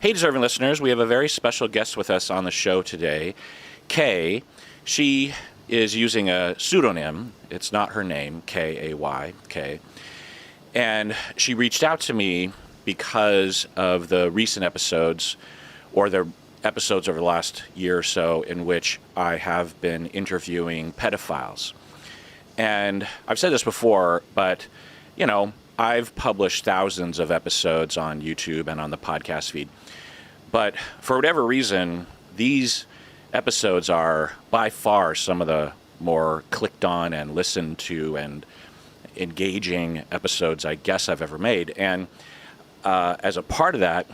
Hey, deserving listeners, we have a very special guest with us on the show today, Kay. She is using a pseudonym. It's not her name, K-A-Y, Kay. And she reached out to me because of the recent episodes, or the episodes over the last year or so, in which I have been interviewing pedophiles. And I've said this before, but, you know, I've published thousands of episodes on YouTube and on the podcast feed. But for whatever reason, these episodes are by far some of the more clicked on and listened to and engaging episodes I guess I've ever made. And as a part of that,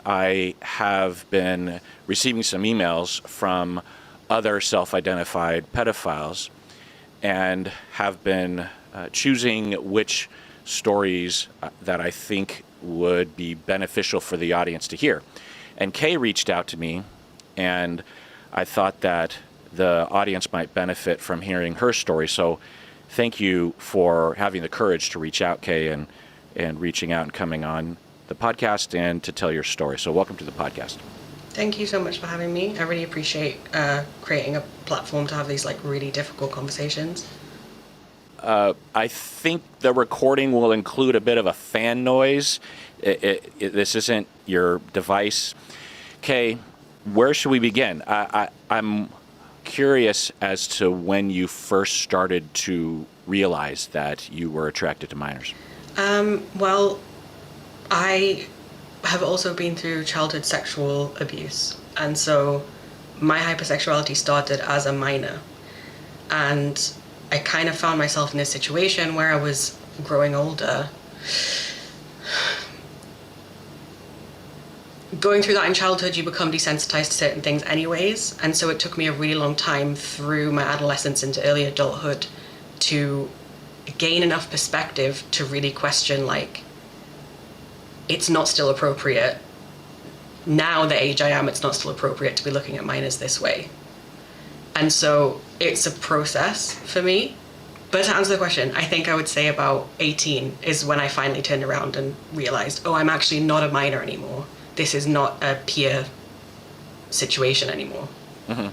I have been receiving some emails from other self-identified pedophiles and have been choosing which stories that I think would be beneficial for the audience to hear. And Kay reached out to me, and I thought that the audience might benefit from hearing her story. So thank you for having the courage to reach out, Kay, and reaching out and coming on the podcast and to tell your story. So welcome to the podcast. Thank you so much for having me. I really appreciate creating a platform to have these really difficult conversations. I think the recording will include a bit of a fan noise. This isn't your device. Kay, where should we begin? I'm curious as to when you first started to realize that you were attracted to minors. Well, I have also been through childhood sexual abuse, and so my hypersexuality started as a minor, and I kind of found myself in this situation where I was growing older. Going through that in childhood, you become desensitized to certain things anyways, and so it took me a really long time through my adolescence into early adulthood to gain enough perspective to really question, it's not still appropriate. Now, the age I am, it's not still appropriate to be looking at minors this way. And so it's a process for me. But to answer the question, I think I would say about 18 is when I finally turned around and realized, oh, I'm actually not a minor anymore. This is not a peer situation anymore. Mm-hmm.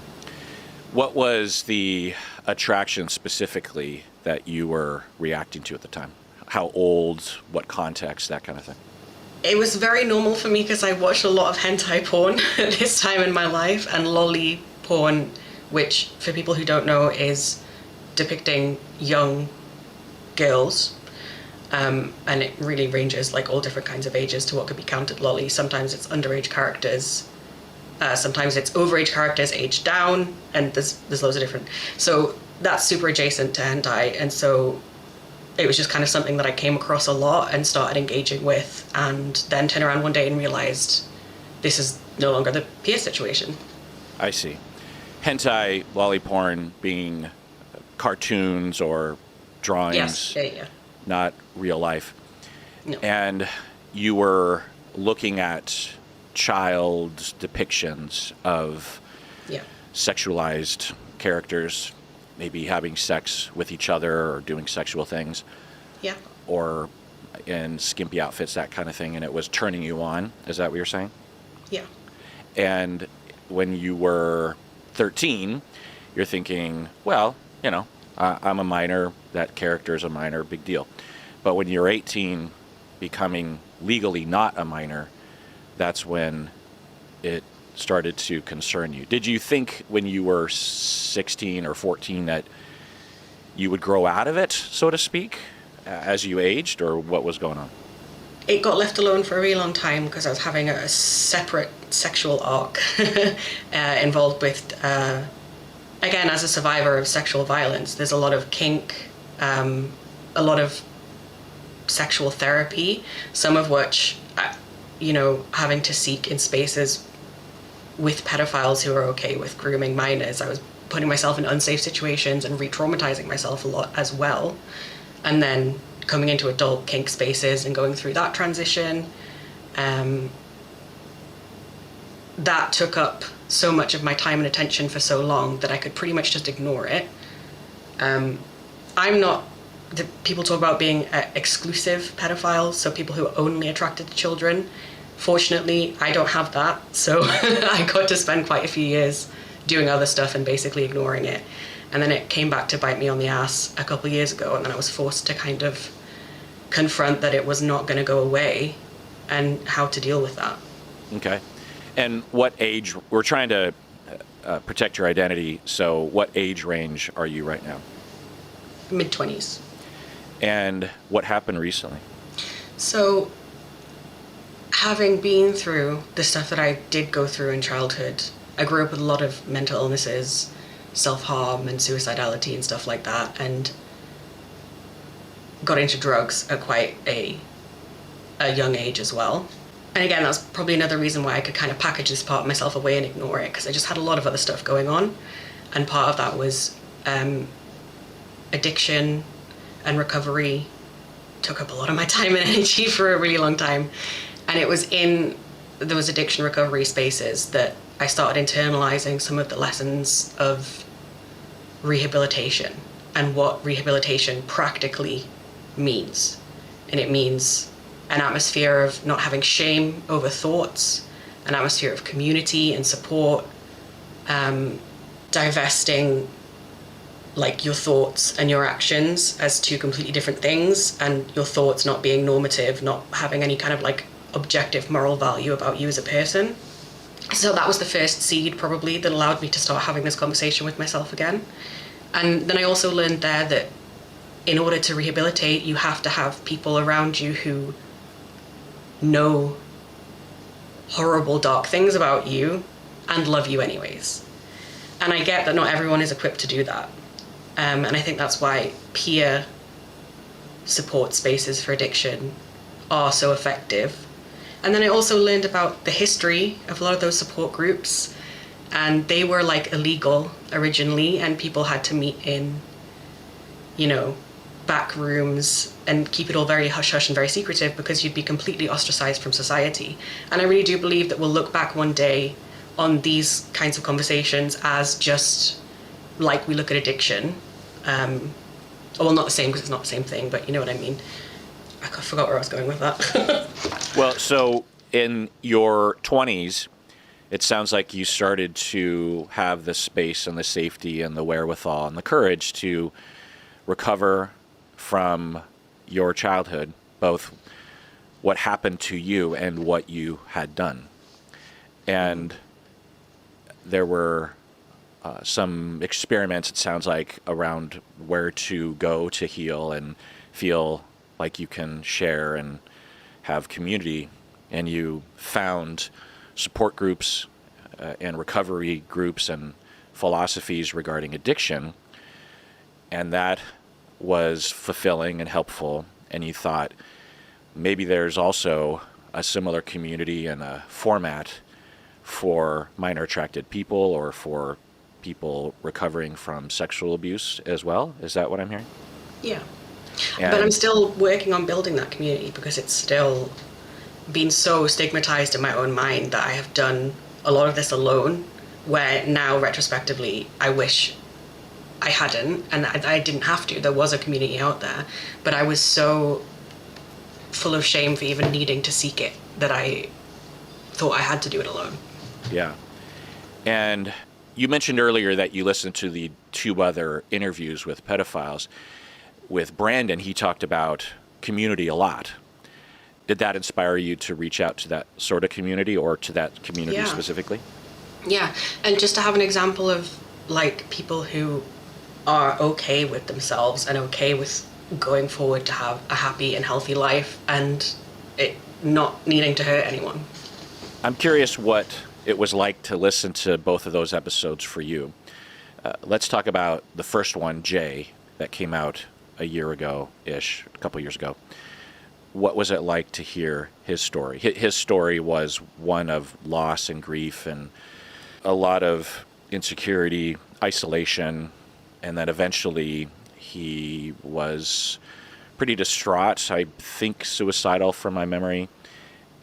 What was the attraction specifically that you were reacting to at the time? How old, what context, that kind of thing? It was very normal for me because I watched a lot of hentai porn at this time in my life, and lolly porn, which for people who don't know is depicting young girls. And it really ranges all different kinds of ages to what could be counted lolly. Sometimes it's underage characters, sometimes it's overage characters aged down, and there's loads of different. So that's super adjacent to hentai, and so it was just kind of something that I came across a lot and started engaging with, and then turned around one day and realized this is no longer the peer situation. I see. Hentai, lolly porn being cartoons or drawings. Yes, yeah. Not real life. No. And you were looking at child depictions of sexualized characters, maybe having sex with each other or doing sexual things. Yeah. Or in skimpy outfits, that kind of thing, and it was turning you on. Is that what you're saying? Yeah. And when you were 13, you're thinking, well, I'm a minor, that character is a minor, big deal. But when you're 18, becoming legally not a minor, that's when it started to concern you. Did you think when you were 16 or 14 that you would grow out of it, so to speak, as you aged, or what was going on? It got left alone for a really long time because I was having a separate sexual arc involved with... Again, as a survivor of sexual violence, there's a lot of kink, a lot of sexual therapy, some of which, having to seek in spaces with pedophiles who are okay with grooming minors. I was putting myself in unsafe situations and re-traumatizing myself a lot as well. And then coming into adult kink spaces and going through that transition. That took up so much of my time and attention for so long that I could pretty much just ignore it. I'm not, people talk about being exclusive pedophiles, so people who are only attracted to children. Fortunately, I don't have that, so I got to spend quite a few years doing other stuff and basically ignoring it. And then it came back to bite me on the ass a couple of years ago, and then I was forced to kind of confront that it was not going to go away and how to deal with that. Okay. And what age, we're trying to protect your identity, so what age range are you right now? Mid-20s. And what happened recently? So, having been through the stuff that I did go through in childhood, I grew up with a lot of mental illnesses, self-harm and suicidality and stuff like that, and got into drugs at quite a young age as well. And again, that's probably another reason why I could kind of package this part of myself away and ignore it, because I just had a lot of other stuff going on. And part of that was addiction and recovery took up a lot of my time and energy for a really long time. And it was in those addiction recovery spaces that I started internalizing some of the lessons of rehabilitation and what rehabilitation practically means. And it means an atmosphere of not having shame over thoughts, an atmosphere of community and support, divesting like your thoughts and your actions as two completely different things, and your thoughts not being normative, not having any kind of like objective moral value about you as a person. So that was the first seed probably that allowed me to start having this conversation with myself again. And then I also learned there that in order to rehabilitate, you have to have people around you who know horrible, dark things about you and love you anyways. And I get that not everyone is equipped to do that. And I think that's why peer support spaces for addiction are so effective. And then I also learned about the history of a lot of those support groups, and they were like illegal originally, and people had to meet in, you know, back rooms and keep it all very hush-hush and very secretive because you'd be completely ostracized from society. And I really do believe that we'll look back one day on these kinds of conversations as just like we look at addiction. Well, not the same because it's not the same thing, but you know what I mean. I forgot where I was going with that. Well, so in your 20s, it sounds like you started to have the space and the safety and the wherewithal and the courage to recover from your childhood, both what happened to you and what you had done. And there were some experiments, it sounds like, around where to go to heal and feel like you can share and have community. And you found support groups and recovery groups and philosophies regarding addiction. And that was fulfilling and helpful. And you thought maybe there's also a similar community and a format for minor attracted people or for people recovering from sexual abuse as well. Is that what I'm hearing? Yeah. And but I'm still working on building that community because it's still been so stigmatized in my own mind that I have done a lot of this alone, where now retrospectively I wish I hadn't, and I didn't have to. There was a community out there, but I was so full of shame for even needing to seek it that I thought I had to do it alone. Yeah. And you mentioned earlier that you listened to the 2 other interviews with pedophiles. With Brandon, he talked about community a lot. Did that inspire you to reach out to that sort of community or to that community specifically? Yeah, and just to have an example of like people who are okay with themselves and okay with going forward to have a happy and healthy life and it not needing to hurt anyone. I'm curious what it was like to listen to both of those episodes for you. Let's talk about the first one, Jay, that came out a year ago-ish, a couple years ago. What was it like to hear his story? His story was one of loss and grief and a lot of insecurity, isolation, and then eventually he was pretty distraught, I think suicidal from my memory,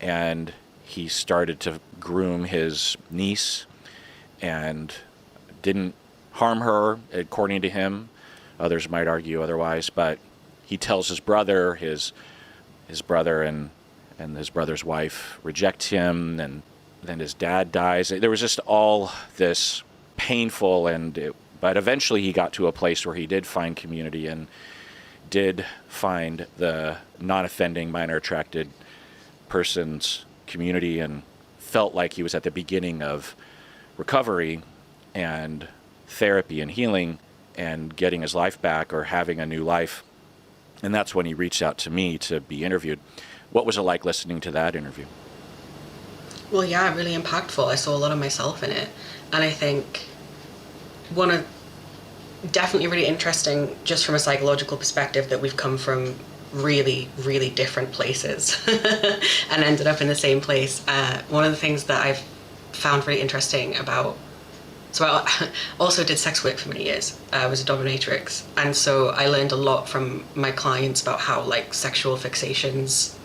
and he started to groom his niece and didn't harm her, according to him. Others might argue otherwise, but he tells his brother and and his brother's wife rejects him, and then his dad dies. There was just all this painful, but eventually he got to a place where he did find community and did find the non-offending, minor-attracted person's community and felt like he was at the beginning of recovery and therapy and healing and getting his life back or having a new life. And that's when he reached out to me to be interviewed. What was it like listening to that interview? Well, yeah, really impactful. I saw a lot of myself in it. And I think definitely really interesting just from a psychological perspective that we've come from really, really different places and ended up in the same place. One of the things that I've found really interesting so I also did sex work for many years. I was a dominatrix. And so I learned a lot from my clients about how like sexual fixations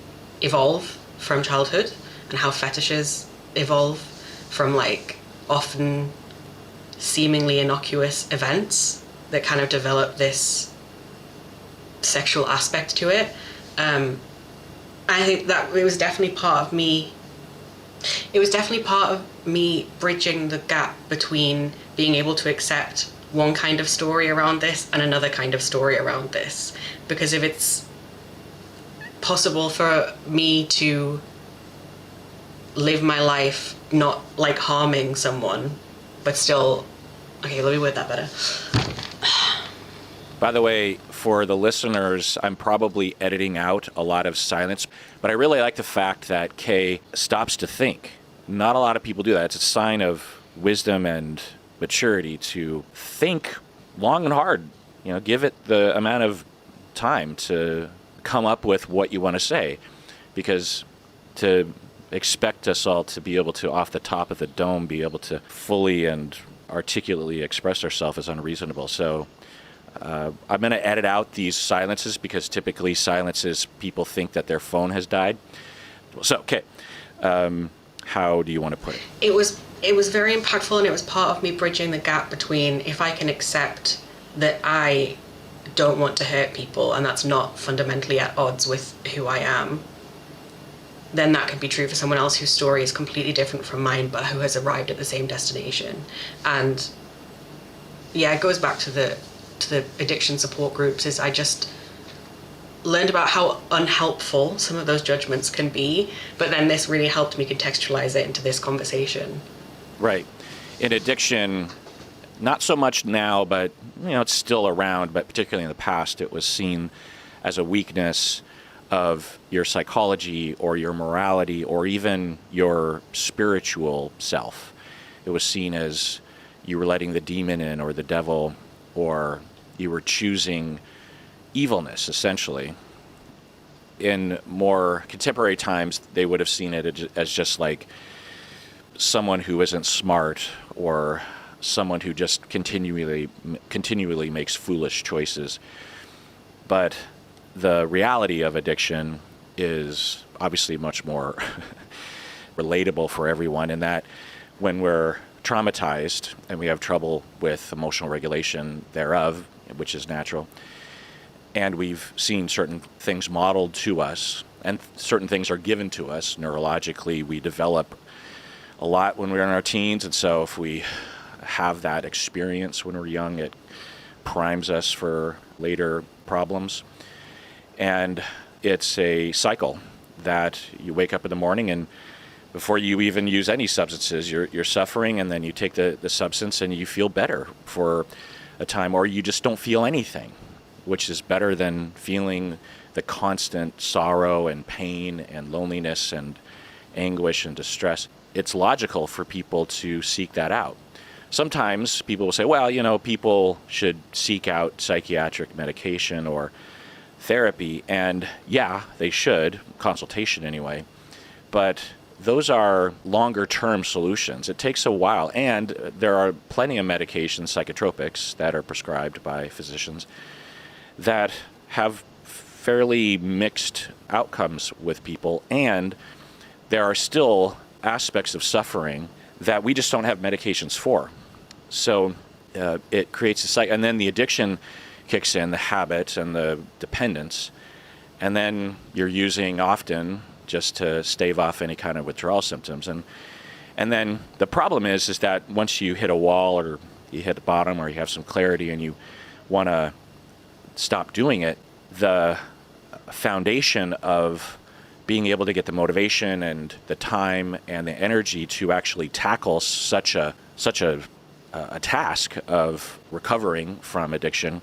evolve from childhood and how fetishes evolve from like often seemingly innocuous events that kind of develop this sexual aspect to it. I think that it was definitely part of me bridging the gap between being able to accept one kind of story around this and another kind of story around this. Because if it's possible for me to live my life not like harming someone, but still, okay, let me word that better. By the way, for the listeners, I'm probably editing out a lot of silence, but I really like the fact that Kay stops to think. Not a lot of people do that. It's a sign of wisdom and maturity to think long and hard. Give it the amount of time to come up with what you want to say, because to expect us all to be able to, off the top of the dome, be able to fully and articulately express ourselves is unreasonable. So I'm going to edit out these silences because typically silences, people think that their phone has died. So, okay. How do you want to put it? It was very impactful, and it was part of me bridging the gap between if I can accept that I don't want to hurt people and that's not fundamentally at odds with who I am, then that can be true for someone else whose story is completely different from mine but who has arrived at the same destination. And yeah, it goes back to the addiction support groups. Is I just learned about how unhelpful some of those judgments can be, but then this really helped me contextualize it into this conversation. Right. In addiction, not so much now, but it's still around, but particularly in the past, it was seen as a weakness of your psychology or your morality or even your spiritual self. It was seen as you were letting the demon in or the devil, or you were choosing evilness, essentially. In more contemporary times, they would have seen it as just like someone who isn't smart or someone who just continually makes foolish choices. But the reality of addiction is obviously much more relatable for everyone, in that when we're traumatized and we have trouble with emotional regulation thereof, which is natural, and we've seen certain things modeled to us, and certain things are given to us neurologically. We develop a lot when we're in our teens, and so if we have that experience when we're young, it primes us for later problems. And it's a cycle that you wake up in the morning, and before you even use any substances, you're suffering, and then you take the substance and you feel better for a time, or you just don't feel anything, which is better than feeling the constant sorrow and pain and loneliness and anguish and distress. It's logical for people to seek that out. Sometimes people will say, well, people should seek out psychiatric medication or therapy, and yeah, they should, consultation anyway, but those are longer-term solutions. It takes a while, and there are plenty of medications, psychotropics, that are prescribed by physicians that have fairly mixed outcomes with people, and there are still aspects of suffering that we just don't have medications for. So it creates a cycle, and then the addiction kicks in, the habit and the dependence, and then you're using often just to stave off any kind of withdrawal symptoms. And then the problem is that once you hit a wall or you hit the bottom or you have some clarity and you want to stop doing it, the foundation of being able to get the motivation and the time and the energy to actually tackle such a task of recovering from addiction,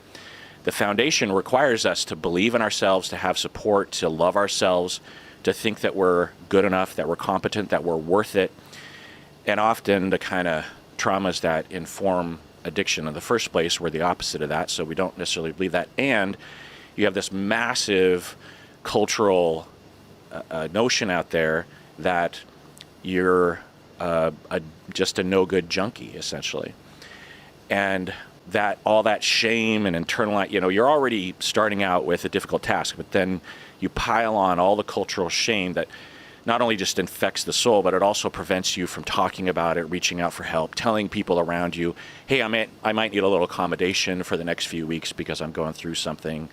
the foundation requires us to believe in ourselves, to have support, to love ourselves, to think that we're good enough, that we're competent, that we're worth it. And often the kind of traumas that inform addiction in the first place were the opposite of that, so we don't necessarily believe that. And you have this massive cultural notion out there that you're just a no-good junkie, essentially. And that all that shame and internal, you're already starting out with a difficult task, but then you pile on all the cultural shame that not only just infects the soul, but it also prevents you from talking about it, reaching out for help, telling people around you, hey, I might need a little accommodation for the next few weeks because I'm going through something,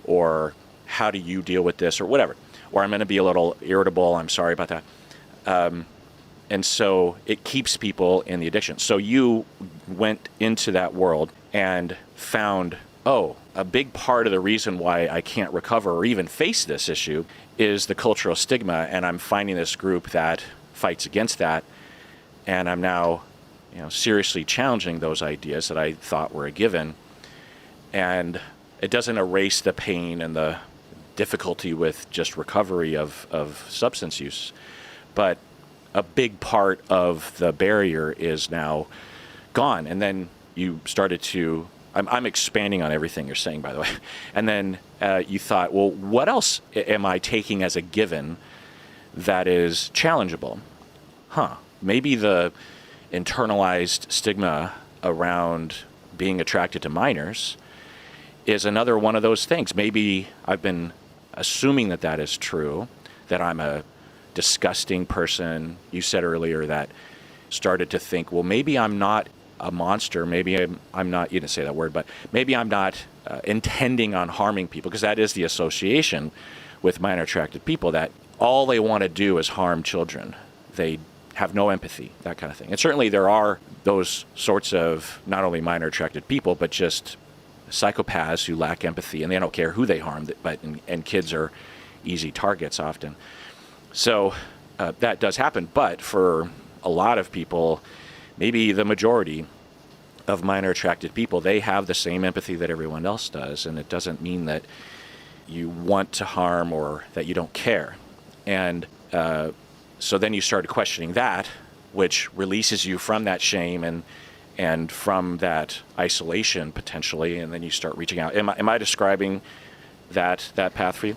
or how do you deal with this, or whatever. Or I'm going to be a little irritable, I'm sorry about that. And so it keeps people in the addiction. So you went into that world and found, a big part of the reason why I can't recover or even face this issue is the cultural stigma, and I'm finding this group that fights against that, and I'm now, seriously challenging those ideas that I thought were a given. And it doesn't erase the pain and the difficulty with just recovery of substance use, but a big part of the barrier is now gone. And then you started to, I'm expanding on everything you're saying, by the way. And then you thought, well, what else am I taking as a given that is challengeable? Maybe the internalized stigma around being attracted to minors is another one of those things. Maybe I've been assuming that is true, that I'm a disgusting person. You said earlier that started to think, well, maybe I'm not a monster. Maybe I'm not, you didn't say that word, but maybe I'm not intending on harming people, because that is the association with minor attracted people, that all they want to do is harm children. They have no empathy, that kind of thing. And certainly there are those sorts of not only minor attracted people, but just psychopaths who lack empathy, and they don't care who they harm, and kids are easy targets often. So that does happen, but for a lot of people, maybe the majority of minor attracted people, they have the same empathy that everyone else does, and it doesn't mean that you want to harm or that you don't care. And so then you started questioning that, which releases you from that shame and from that isolation potentially, and then you start reaching out. Am I describing that path for you?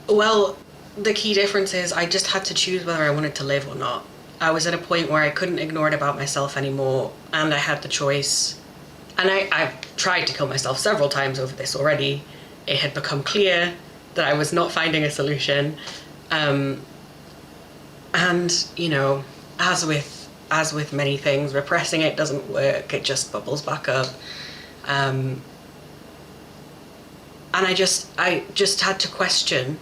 Well, the key difference is I just had to choose whether I wanted to live or not. I was at a point where I couldn't ignore it about myself anymore, and I had the choice. And I've tried to kill myself several times over this already. It had become clear that I was not finding a solution. And, as with many things, repressing it doesn't work. It just bubbles back up. And I just had to question,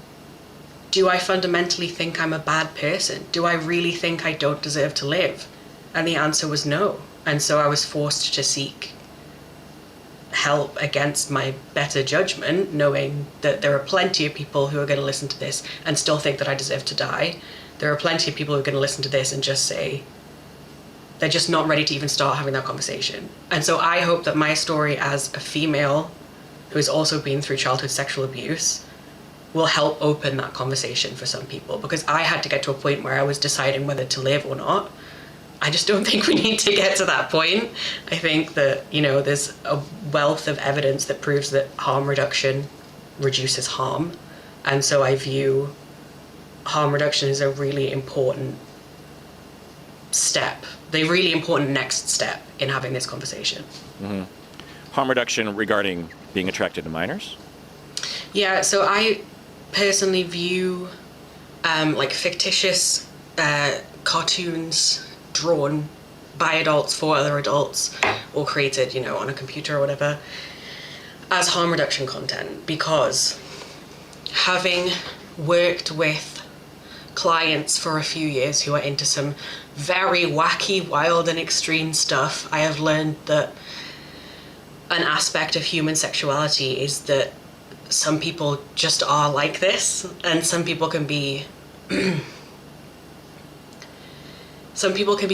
do I fundamentally think I'm a bad person? Do I really think I don't deserve to live? And the answer was no. And so I was forced to seek help against my better judgment, knowing that there are plenty of people who are going to listen to this and still think that I deserve to die. There are plenty of people who are going to listen to this and just say, they're just not ready to even start having that conversation. And so I hope that my story as a female who has also been through childhood sexual abuse will help open that conversation for some people, because I had to get to a point where I was deciding whether to live or not. I just don't think we need to get to that point. I think that, there's a wealth of evidence that proves that harm reduction reduces harm. And so I view harm reduction as a really important step, the really important next step in having this conversation. Mm-hmm. Harm reduction regarding being attracted to minors? Yeah, so I personally view fictitious cartoons drawn by adults for other adults or created, on a computer or whatever, as harm reduction content, because having worked with clients for a few years who are into some very wacky, wild, and extreme stuff, I have learned that an aspect of human sexuality is that some people just are like this, and some people can be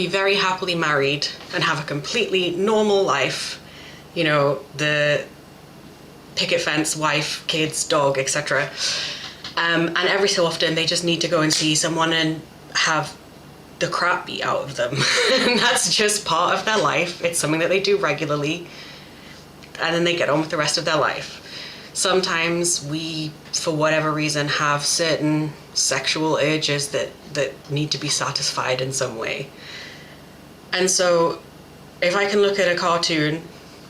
very happily married and have a completely normal life, you know, the picket fence, wife, kids, dog, etc. And every so often they just need to go and see someone and have the crap beat out of them. And that's just part of their life. It's something that they do regularly, and then they get on with the rest of their life. Sometimes we, for whatever reason, have certain sexual urges that need to be satisfied in some way. And so if I can look at a cartoon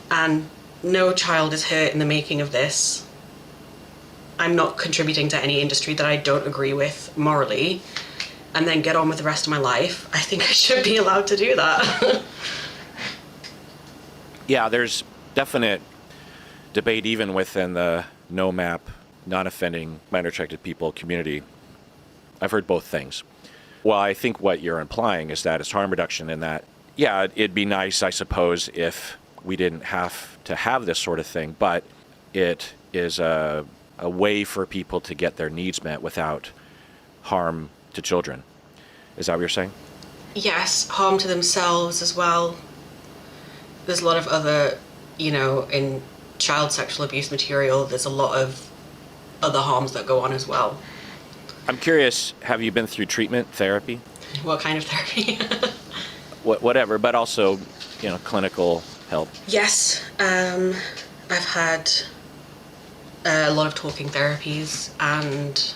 and no child is hurt in the making of this, I'm not contributing to any industry that I don't agree with morally, and then get on with the rest of my life, I think I should be allowed to do that. Yeah, there's definite debate even within the NOMAP, non-offending, minor-attracted people community. I've heard both things. Well, I think what you're implying is that it's harm reduction in that, yeah, it'd be nice, I suppose, if we didn't have to have this sort of thing, but it is a way for people to get their needs met without harm to children. Is that what you're saying? Yes, harm to themselves as well. There's a lot of other, you know, in child sexual abuse material, there's a lot of other harms that go on as well. I'm curious, have you been through treatment, therapy? What kind of therapy? Whatever, but also, you know, clinical help. Yes, I've had a lot of talking therapies, and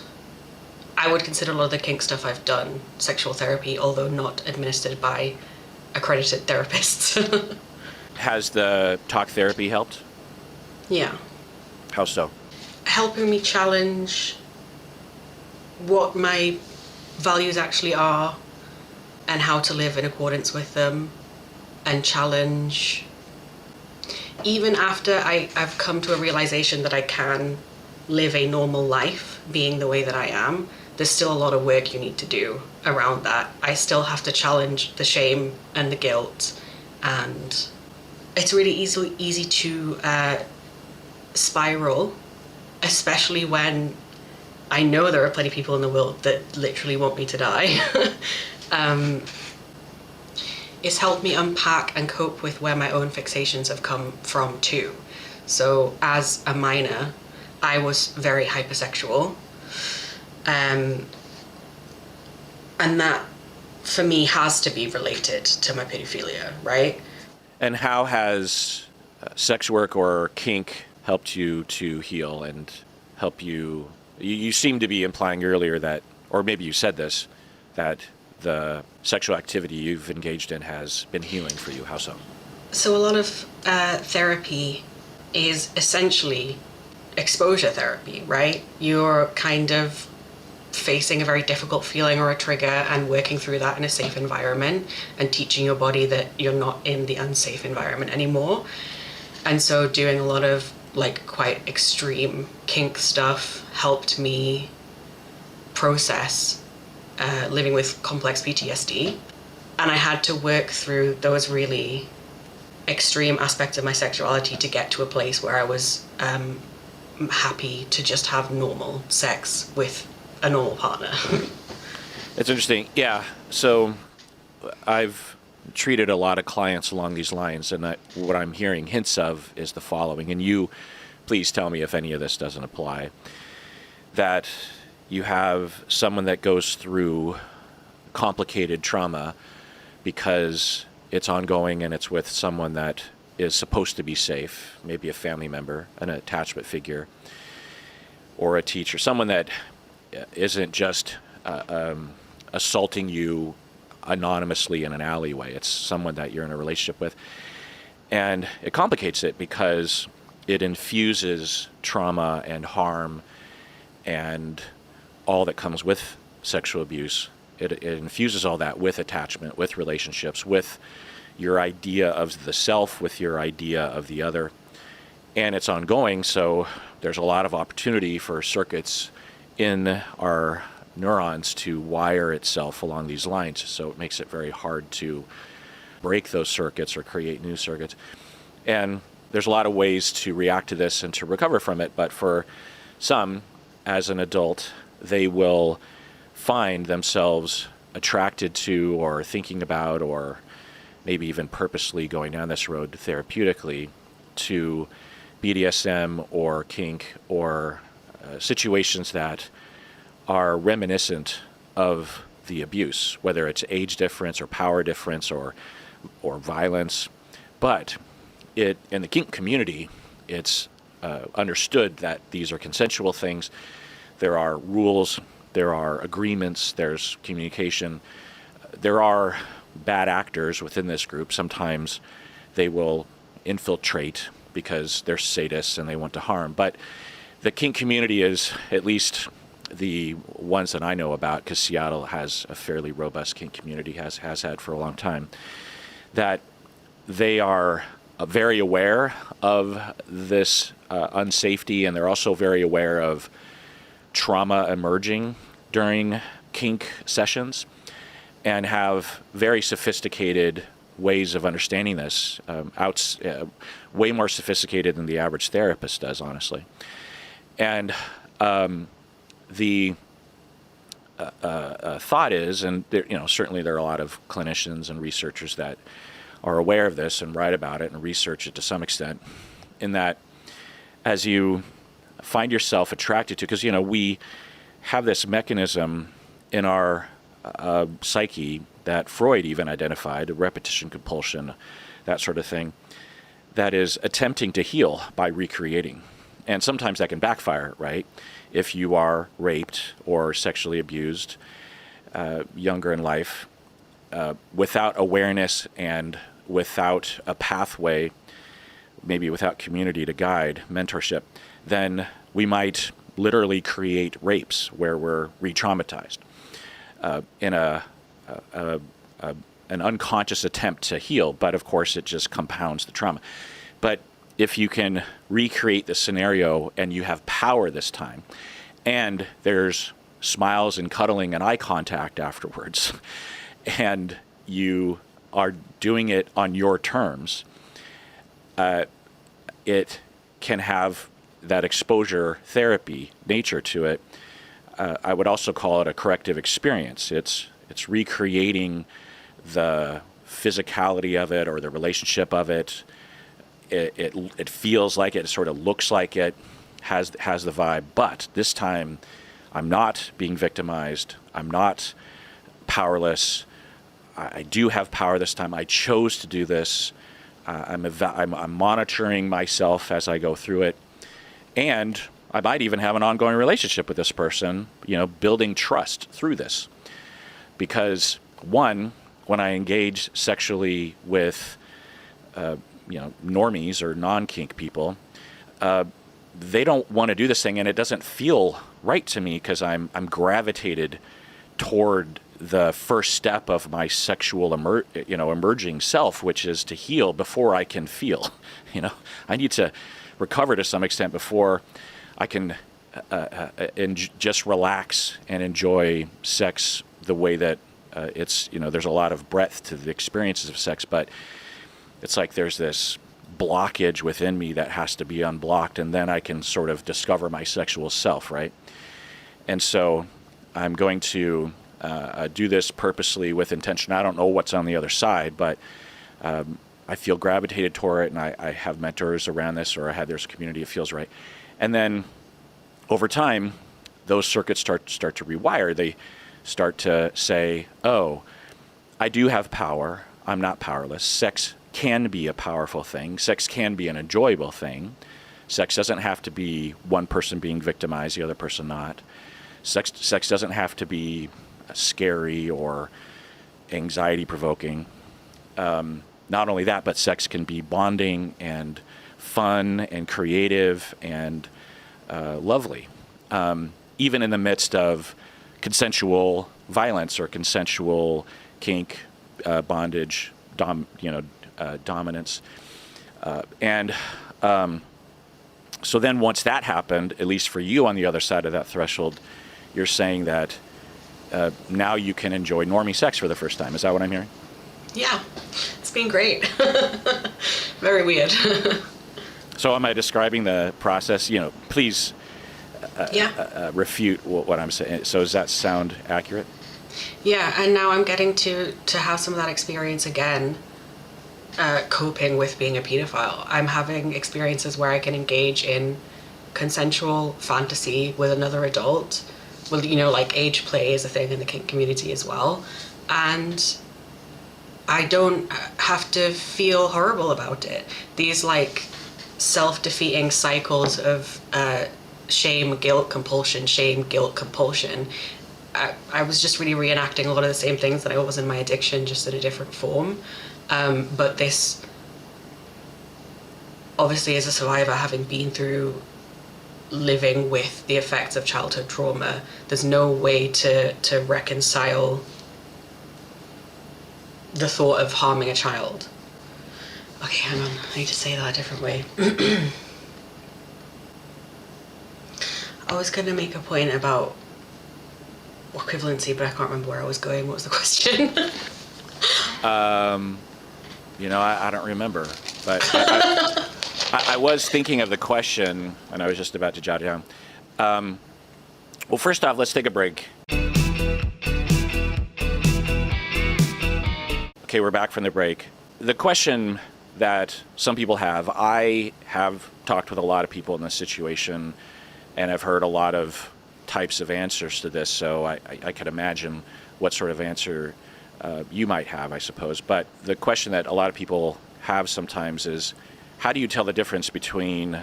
I would consider a lot of the kink stuff I've done sexual therapy, although not administered by accredited therapists. Has the talk therapy helped? Yeah. How so? Helping me challenge what my values actually are and how to live in accordance with them, and challenge, even after I've come to a realization that I can live a normal life being the way that I am, there's still a lot of work you need to do around that. I still have to challenge the shame and the guilt, and it's really easy to spiral, especially when I know there are plenty of people in the world that literally want me to die. It's helped me unpack and cope with where my own fixations have come from too. So as a minor, I was very hypersexual. And that, for me, has to be related to my pedophilia, right? And how has sex work or kink helped you to heal and help you? You seem to be implying earlier that, or maybe you said this, that the sexual activity you've engaged in has been healing for you. How so? So a lot of therapy is essentially exposure therapy, right? You're kind of facing a very difficult feeling or a trigger and working through that in a safe environment and teaching your body that you're not in the unsafe environment anymore. And so doing a lot of like quite extreme kink stuff helped me process living with complex PTSD. And I had to work through those really extreme aspects of my sexuality to get to a place where I was happy to just have normal sex with a normal partner. It's interesting. Yeah. So I've treated a lot of clients along these lines, and what I'm hearing hints of is the following, and you please tell me if any of this doesn't apply, that you have someone that goes through complicated trauma because it's ongoing and it's with someone that is supposed to be safe, maybe a family member, an attachment figure, or a teacher, someone that isn't just assaulting you anonymously in an alleyway. It's someone that you're in a relationship with. And it complicates it because it infuses trauma and harm and all that comes with sexual abuse. It infuses all that with attachment, with relationships, with your idea of the self, with your idea of the other. And it's ongoing, so there's a lot of opportunity for circuits in our neurons to wire itself along these lines. So it makes it very hard to break those circuits or create new circuits. And there's a lot of ways to react to this and to recover from it. But for some, as an adult, they will find themselves attracted to or thinking about or maybe even purposely going down this road therapeutically to BDSM or kink or situations that are reminiscent of the abuse, whether it's age difference or power difference or violence. But in the kink community, it's understood that these are consensual things. There are rules, there are agreements, there's communication. There are bad actors within this group. Sometimes they will infiltrate because they're sadists and they want to harm. But the kink community is, at least the ones that I know about, because Seattle has a fairly robust kink community, has had for a long time, that they are very aware of this unsafety, and they're also very aware of trauma emerging during kink sessions and have very sophisticated ways of understanding this, way more sophisticated than the average therapist does, honestly. And the thought is, and there, certainly there are a lot of clinicians and researchers that are aware of this and write about it and research it to some extent, in that as you find yourself attracted to, because we have this mechanism in our psyche that Freud even identified, repetition compulsion, that sort of thing, that is attempting to heal by recreating. And sometimes that can backfire, right? If you are raped or sexually abused younger in life, without awareness and without a pathway, maybe without community to guide, mentorship, then we might literally create rapes where we're re-traumatized in an unconscious attempt to heal. But of course, it just compounds the trauma. But if you can recreate the scenario and you have power this time, and there's smiles and cuddling and eye contact afterwards, and you are doing it on your terms, it can have that exposure therapy nature to it. I would also call it a corrective experience. It's recreating the physicality of it or the relationship of it. It feels like it sort of looks like it, has the vibe. But this time, I'm not being victimized. I'm not powerless. I do have power this time. I chose to do this. I'm monitoring myself as I go through it. And I might even have an ongoing relationship with this person, building trust through this. Because one, when I engage sexually with, normies or non-kink people, they don't want to do this thing, and it doesn't feel right to me because I'm gravitated toward the first step of my sexual emerging self, which is to heal before I can feel. I need to recover to some extent before I can just relax and enjoy sex the way that it's, there's a lot of breadth to the experiences of sex, but it's like there's this blockage within me that has to be unblocked, and then I can sort of discover my sexual self, right? And so I'm going to do this purposely with intention. I don't know what's on the other side, but I feel gravitated toward it, and I have mentors around this, or I have this community. It feels right. And then over time, those circuits start to rewire. They start to say, oh, I do have power. I'm not powerless. Sex can be a powerful thing. Sex can be an enjoyable thing. Sex doesn't have to be one person being victimized, the other person not. Sex doesn't have to be scary or anxiety-provoking. Not only that, but sex can be bonding and fun and creative and lovely, even in the midst of consensual violence or consensual kink, bondage, dominance. So then once that happened, at least for you on the other side of that threshold, you're saying that now you can enjoy normie sex for the first time. Is that what I'm hearing? Yeah, it's been great. Very weird. So am I describing the process? Please Yeah. refute what I'm saying. So does that sound accurate? Yeah, and now I'm getting to have some of that experience again, coping with being a pedophile. I'm having experiences where I can engage in consensual fantasy with another adult. Well, like age play is a thing in the kink community as well. And I don't have to feel horrible about it. These like self-defeating cycles of shame, guilt, compulsion, shame, guilt, compulsion. I was just really reenacting a lot of the same things that I was in my addiction, just in a different form. But this, obviously, as a survivor, having been through living with the effects of childhood trauma, there's no way to reconcile the thought of harming a child. Okay, hang on. I need to say that a different way. I was going to make a point about equivalency, but I can't remember where I was going. What was the question? I don't remember. But I was thinking of the question, and I was just about to jot it down. Well, first off, let's take a break. Okay, we're back from the break. The question that some people have, I have talked with a lot of people in this situation, and I've heard a lot of types of answers to this, so I could imagine what sort of answer you might have, I suppose. But the question that a lot of people have sometimes is, how do you tell the difference between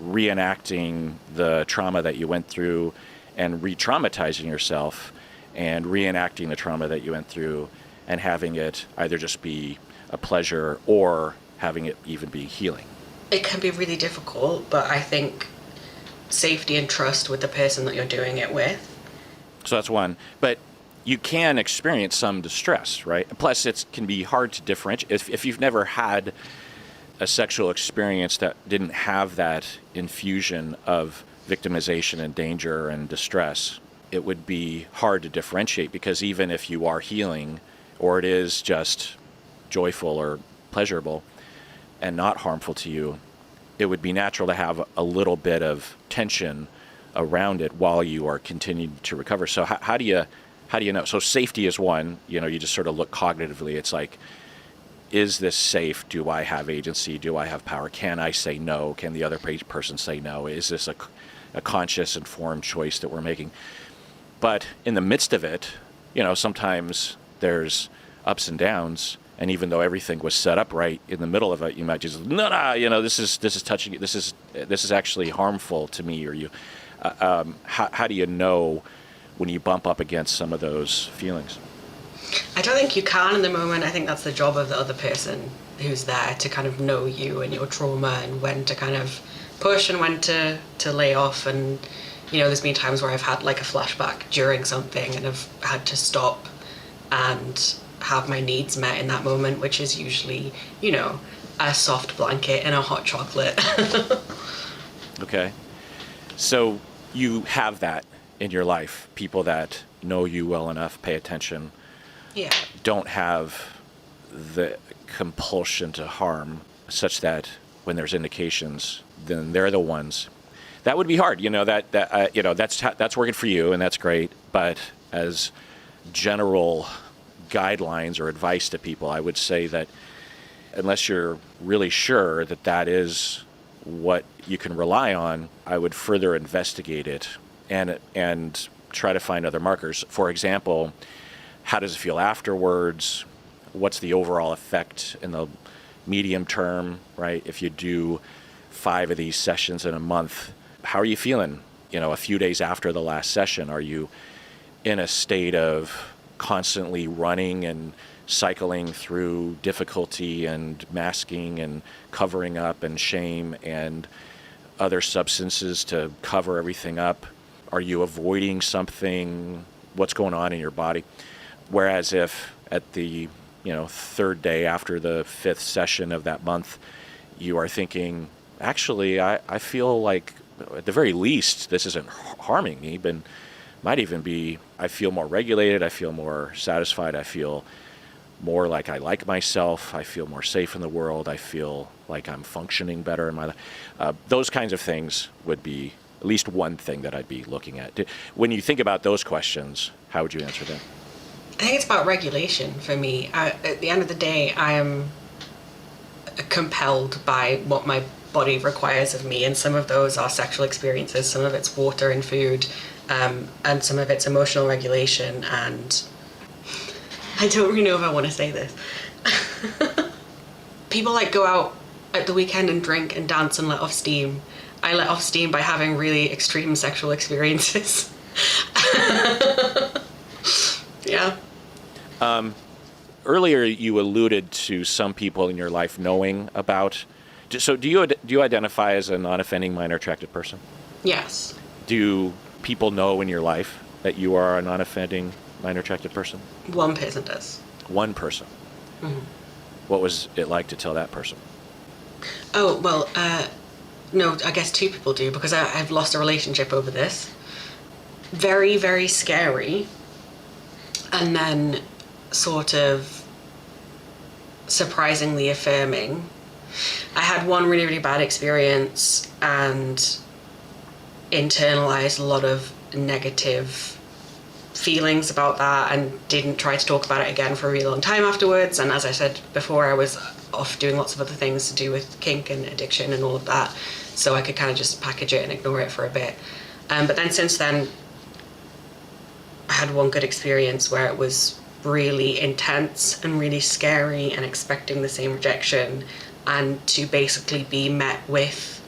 reenacting the trauma that you went through and re-traumatizing yourself, and reenacting the trauma that you went through and having it either just be a pleasure or having it even be healing? It can be really difficult, but I think safety and trust with the person that you're doing it with. So that's one. But you can experience some distress, right? Plus, it can be hard to differentiate. If you've never had a sexual experience that didn't have that infusion of victimization and danger and distress, it would be hard to differentiate, because even if you are healing, or it is just joyful or pleasurable and not harmful to you, it would be natural to have a little bit of tension around it while you are continuing to recover. So how do you know? So safety is one. You just sort of look cognitively. It's like, is this safe? Do I have agency? Do I have power? Can I say no? Can the other person say no? Is this a conscious, informed choice that we're making? But in the midst of it, sometimes there's ups and downs, and even though everything was set up right in the middle of it, you might just this is touching it. This is actually harmful to me, or you. How do you know when you bump up against some of those feelings? I don't think you can in the moment. I think that's the job of the other person who's there to kind of know you and your trauma, and when to kind of push and when to lay off. And there's been times where I've had like a flashback during something and I've had to stop and have my needs met in that moment, which is usually a soft blanket and a hot chocolate. Okay, so you have that in your life. People that know you well enough, pay attention, Yeah. don't have the compulsion to harm, such that when there's indications, then they're the ones. That would be hard. That's working for you, and that's great. But as general guidelines or advice to people, I would say that unless you're really sure that that is what you can rely on, I would further investigate it and try to find other markers. For example, how does it feel afterwards? What's the overall effect in the medium term, right? If you do 5 of these sessions in a month, how are you feeling, a few days after the last session? Are you in a state of constantly running and cycling through difficulty and masking and covering up and shame and other substances to cover everything up? Are you avoiding something? What's going on in your body? Whereas if at the 3rd day after the 5th session of that month, you are thinking, actually, I feel like at the very least this isn't harming me, Might even be, I feel more regulated, I feel more satisfied, I feel more like I like myself, I feel more safe in the world, I feel like I'm functioning better in my life. Those kinds of things would be at least one thing that I'd be looking at. When you think about those questions, how would you answer them? I think it's about regulation for me. At the end of the day, I am compelled by what my body requires of me, and some of those are sexual experiences, some of it's water and food, and some of it's emotional regulation. And I don't really know if I want to say this. People like go out at the weekend and drink and dance and let off steam. I let off steam by having really extreme sexual experiences. Yeah. Earlier, you alluded to some people in your life knowing about. So, do you identify as a non-offending minor attracted person? Yes. Do people know in your life that you are a non-offending minor attracted person? One person does. One person. Mm-hmm. What was it like to tell that person? Oh, well, no, I guess two people do, because I've lost a relationship over this. Very, very scary. And then sort of surprisingly affirming. I had one really, really bad experience and internalized a lot of negative feelings about that and didn't try to talk about it again for a really long time afterwards. And as I said before, I was off doing lots of other things to do with kink and addiction and all of that, so I could kind of just package it and ignore it for a bit. But then since then, I had one good experience where it was really intense and really scary and expecting the same rejection, and to basically be met with,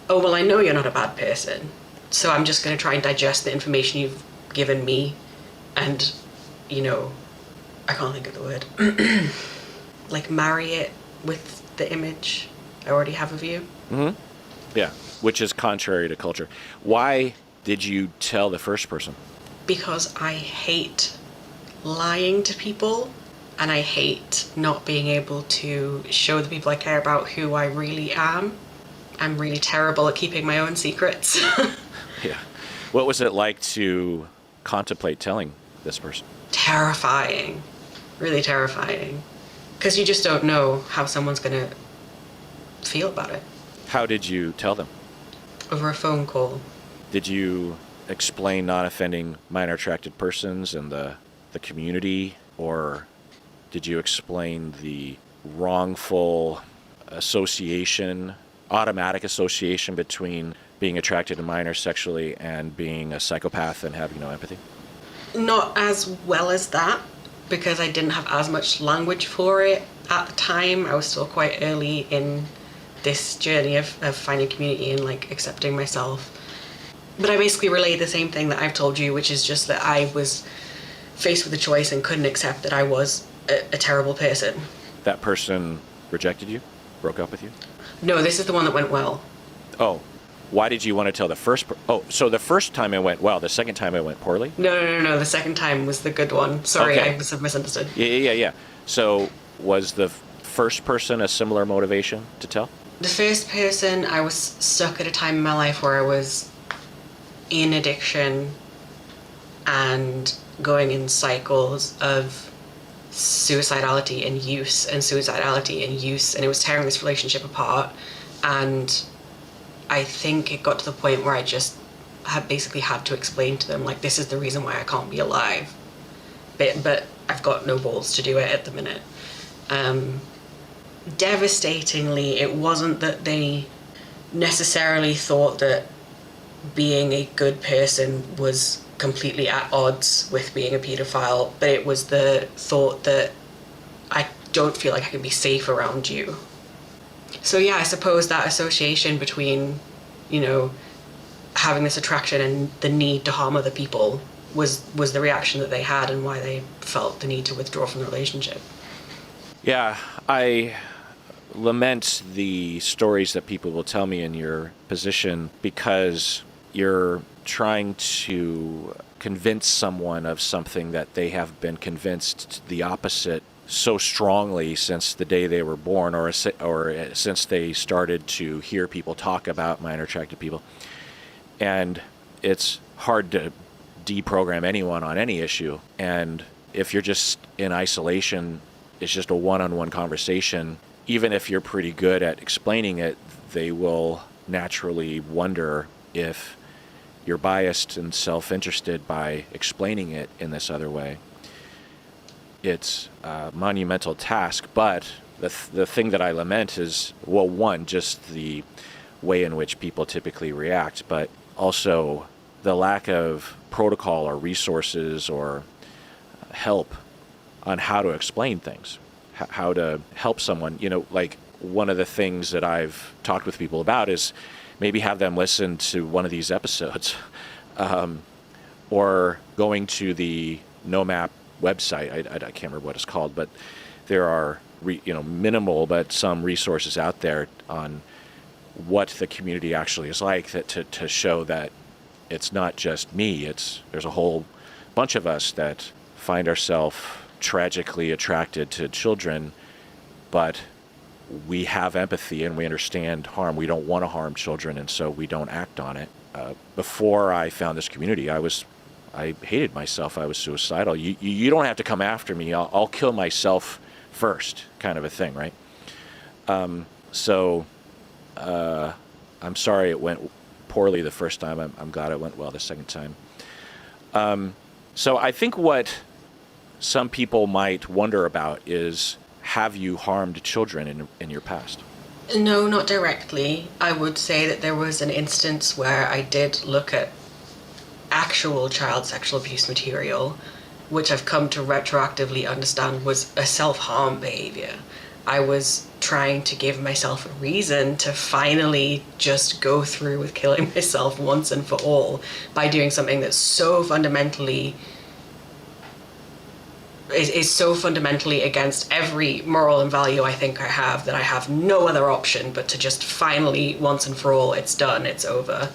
oh, well, I know you're not a bad person, so I'm just going to try and digest the information you've given me and, you know, I can't think of the word, like marry it with the image I already have of you. Mm-hmm. Yeah, which is contrary to culture. Why did you tell the first person? Because I hate lying to people, and I hate not being able to show the people I care about who I really am. I'm really terrible at keeping my own secrets. Yeah. What was it like to contemplate telling this person? Terrifying. Really terrifying. Because you just don't know how someone's going to feel about it. How did you tell them? Over a phone call. Did you explain non-offending minor attracted persons and the community, or did you explain the wrongful association, automatic association between being attracted to minors sexually and being a psychopath and having no empathy? Not as well as that, because I didn't have as much language for it at the time. I was still quite early in this journey of finding community and like accepting myself. But I basically relayed the same thing that I've told you, which is just that I was faced with a choice and couldn't accept that I was a terrible person. That person rejected you? Broke up with you? No, this is the one that went well. Oh, why did you want to tell the first so the first time it went well, the second time it went poorly? No. The second time was the good one. Sorry, Okay. I must have misunderstood. Yeah. So was the first person a similar motivation to tell? The first person, I was stuck at a time in my life where I was in addiction and going in cycles of suicidality and use, and it was tearing this relationship apart. And I think it got to the point where I just basically had to explain to them, like, this is the reason why I can't be alive, but I've got no balls to do it at the minute. Devastatingly, it wasn't that they necessarily thought that being a good person was completely at odds with being a pedophile, but it was the thought that I don't feel like I can be safe around you. So yeah, I suppose that association between, you know, having this attraction and the need to harm other people was the reaction that they had, and why they felt the need to withdraw from the relationship. Yeah, I lament the stories that people will tell me in your position, because you're trying to convince someone of something that they have been convinced the opposite so strongly since the day they were born, or since they started to hear people talk about minor attracted people. And it's hard to deprogram anyone on any issue. And if you're just in isolation, it's just a one-on-one conversation. Even if you're pretty good at explaining it, they will naturally wonder if you're biased and self-interested by explaining it in this other way. It's a monumental task, but the thing that I lament is, well, one, just the way in which people typically react, but also the lack of protocol or resources or help on how to explain things, how to help someone. Like one of the things that I've talked with people about is maybe have them listen to one of these episodes, or going to the NOMAP website. I can't remember what it's called, but there are minimal but some resources out there on what the community actually is like, that to show that it's not just me. There's a whole bunch of us that find ourselves tragically attracted to children, but we have empathy and we understand harm. We don't want to harm children, and so we don't act on it. Before I found this community, I hated myself. I was suicidal. You don't have to come after me. I'll kill myself first, kind of a thing, right? So I'm sorry it went poorly the first time. I'm glad it went well the second time. So I think what some people might wonder about is, have you harmed children in your past? No, not directly. I would say that there was an instance where I did look at actual child sexual abuse material, which I've come to retroactively understand was a self-harm behavior. I was trying to give myself a reason to finally just go through with killing myself once and for all by doing something that's so fundamentally is so fundamentally against every moral and value I think I have, that I have no other option but to just finally, once and for all, it's done, it's over.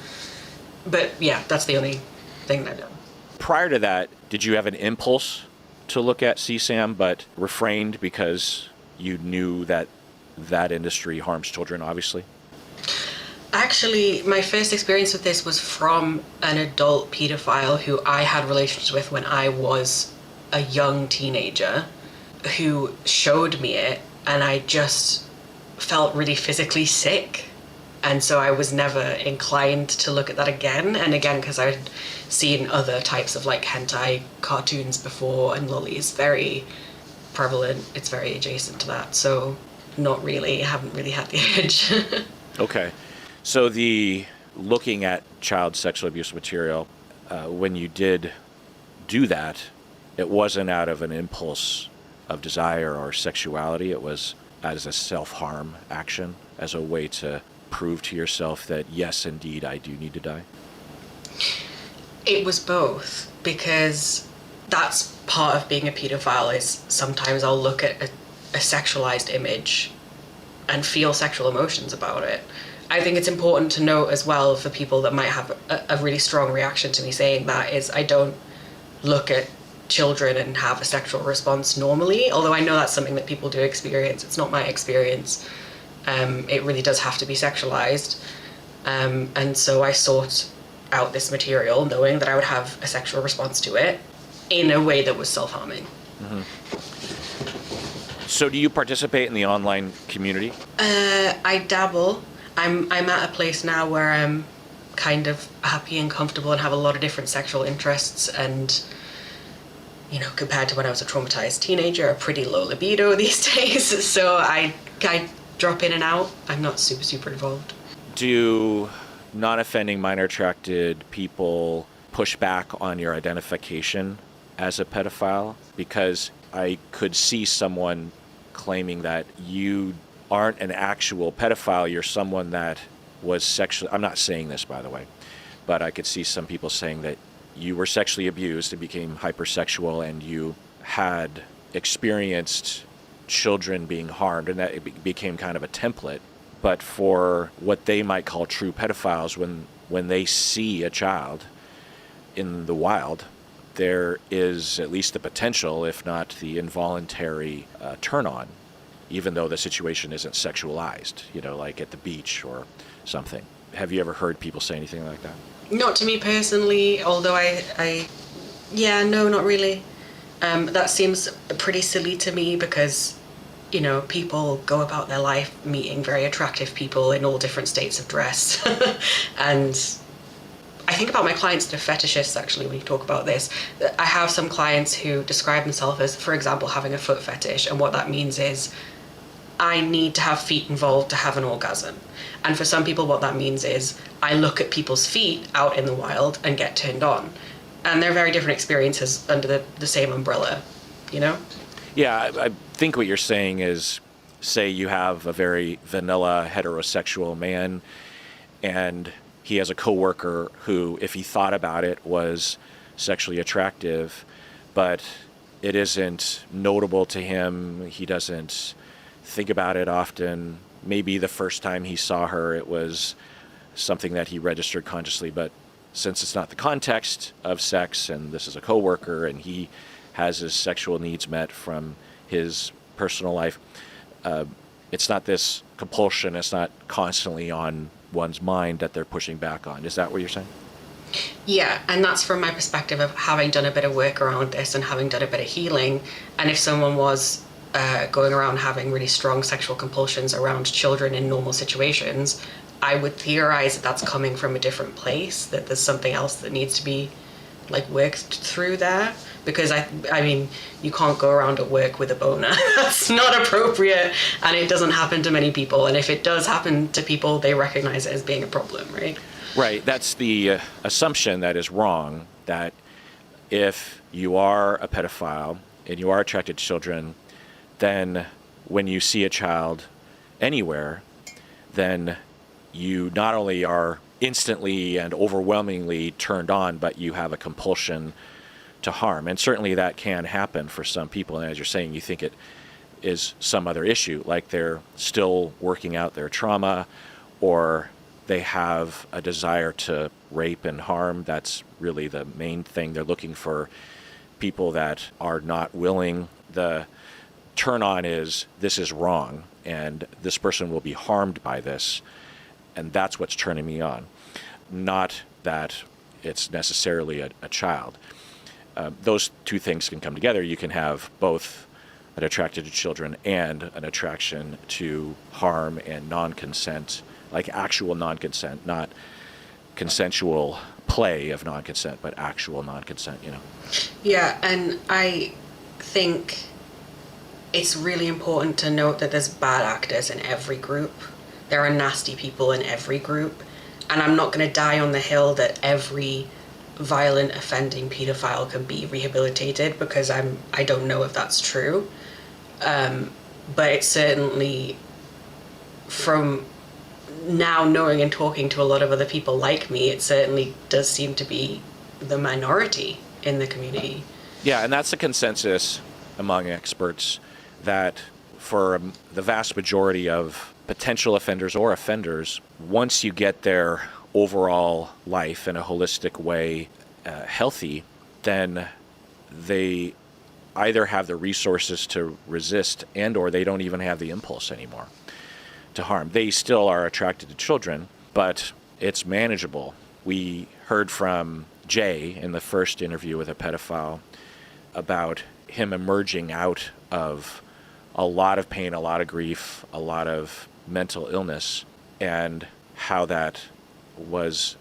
But yeah, that's the only thing that I've done. Prior to that, did you have an impulse to look at CSAM but refrained because you knew that industry harms children, obviously? Actually, my first experience with this was from an adult pedophile who I had relations with when I was a young teenager, who showed me it, and I just felt really physically sick. And so I was never inclined to look at that again and again, because I'd seen other types of like hentai cartoons before, and lolly is very prevalent. It's very adjacent to that. So not really, haven't really had the urge. Okay. So the looking at child sexual abuse material, when you did do that, it wasn't out of an impulse of desire or sexuality. It was as a self-harm action, as a way to prove to yourself that, yes, indeed, I do need to die? It was both, because that's part of being a pedophile, is sometimes I'll look at a sexualized image and feel sexual emotions about it. I think it's important to note as well, for people that might have a really strong reaction to me saying that, is I don't look at children and have a sexual response normally, although I know that's something that people do experience. It's not my experience. It really does have to be sexualized. And so I sought out this material knowing that I would have a sexual response to it in a way that was self-harming. Mm-hmm. So do you participate in the online community? I dabble. I'm at a place now where I'm kind of happy and comfortable and have a lot of different sexual interests, and compared to when I was a traumatized teenager, a pretty low libido these days. So I drop in and out. I'm not super involved. Do non-offending minor-attracted people push back on your identification as a pedophile? Because I could see someone claiming that you aren't an actual pedophile, you're someone that was sexually... I'm not saying this, by the way, but I could see some people saying that you were sexually abused and became hypersexual, and you had experienced children being harmed, and that it became kind of a template. But for what they might call true pedophiles, when they see a child in the wild, there is at least the potential, if not the involuntary turn-on, even though the situation isn't sexualized, like at the beach or something. Have you ever heard people say anything like that? Not to me personally, although yeah, no, not really. That seems pretty silly to me because, people go about their life meeting very attractive people in all different states of dress. And I think about my clients that are fetishists, actually, when you talk about this. I have some clients who describe themselves as, for example, having a foot fetish. And what that means is I need to have feet involved to have an orgasm. And for some people, what that means is I look at people's feet out in the wild and get turned on. And they're very different experiences under the same umbrella, Yeah, I think what you're saying is, say you have a very vanilla heterosexual man and he has a coworker who, if he thought about it, was sexually attractive, but it isn't notable to him. He doesn't think about it often. Maybe the first time he saw her, it was something that he registered consciously, but since it's not the context of sex and this is a coworker and he has his sexual needs met from his personal life, it's not this compulsion, it's not constantly on one's mind that they're pushing back on. Is that what you're saying? Yeah, and that's from my perspective of having done a bit of work around this and having done a bit of healing. And if someone was going around having really strong sexual compulsions around children in normal situations, I would theorize that that's coming from a different place, that there's something else that needs to be worked through there. Because I mean, you can't go around at work with a boner. That's not appropriate, and it doesn't happen to many people. And if it does happen to people, they recognize it as being a problem, right? Right. That's the assumption that is wrong, that if you are a pedophile and you are attracted to children, then when you see a child anywhere, then you not only are instantly and overwhelmingly turned on, but you have a compulsion to harm. And certainly that can happen for some people. And as you're saying, you think it is some other issue, like they're still working out their trauma, or they have a desire to rape and harm. That's really the main thing. They're looking for people that are not willing. The turn on is, this is wrong, and this person will be harmed by this, and that's what's turning me on. Not that it's necessarily a child. Those two things can come together. You can have both an attraction to children and an attraction to harm and non-consent, like actual non-consent, not consensual play of non-consent, but actual non-consent, Yeah, and I think it's really important to note that there's bad actors in every group. There are nasty people in every group. And I'm not going to die on the hill that every violent, offending pedophile can be rehabilitated, because I don't know if that's true. But it's certainly, from now knowing and talking to a lot of other people like me, it certainly does seem to be the minority in the community. Yeah, and that's a consensus among experts, that for the vast majority of potential offenders or offenders, once you get their overall life in a holistic way healthy, then they either have the resources to resist and or they don't even have the impulse anymore to harm. They still are attracted to children, but it's manageable. We heard from Jay in the first interview with a pedophile about him emerging out of a lot of pain, a lot of grief, a lot of mental illness, and how that was,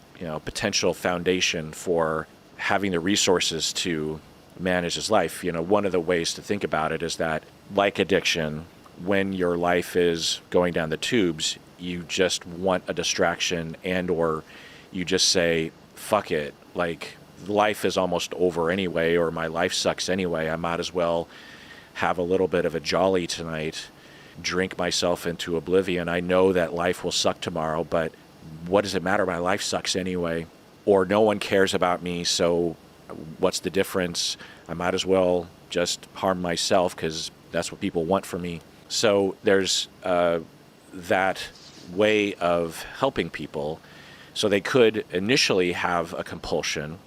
potential foundation for having the resources to manage his life. One of the ways to think about it is that, like addiction, when your life is going down the tubes, you just want a distraction, and or you just say, fuck it, like life is almost over anyway, or my life sucks anyway, I might as well have a little bit of a jolly tonight, drink myself into oblivion. I know that life will suck tomorrow, but what does it matter? My life sucks anyway. Or no one cares about me, so what's the difference? I might as well just harm myself because that's what people want from me. So there's that way of helping people. So they could initially have a compulsion,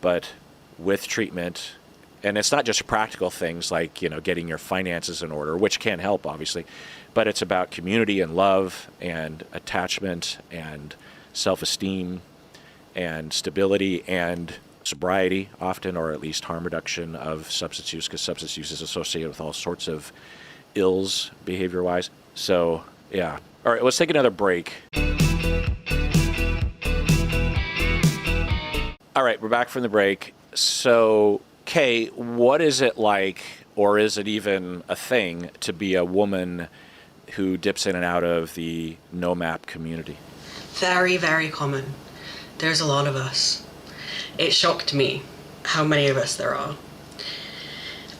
but with treatment And it's not just practical things like, getting your finances in order, which can help, obviously, but it's about community and love and attachment and self-esteem and stability and sobriety often, or at least harm reduction of substance use, because substance use is associated with all sorts of ills behavior-wise. So, yeah. All right, let's take another break. All right, we're back from the break. So, Kay, what is it like, or is it even a thing, to be a woman who dips in and out of the NOMAP community? Very, very common. There's a lot of us. It shocked me how many of us there are.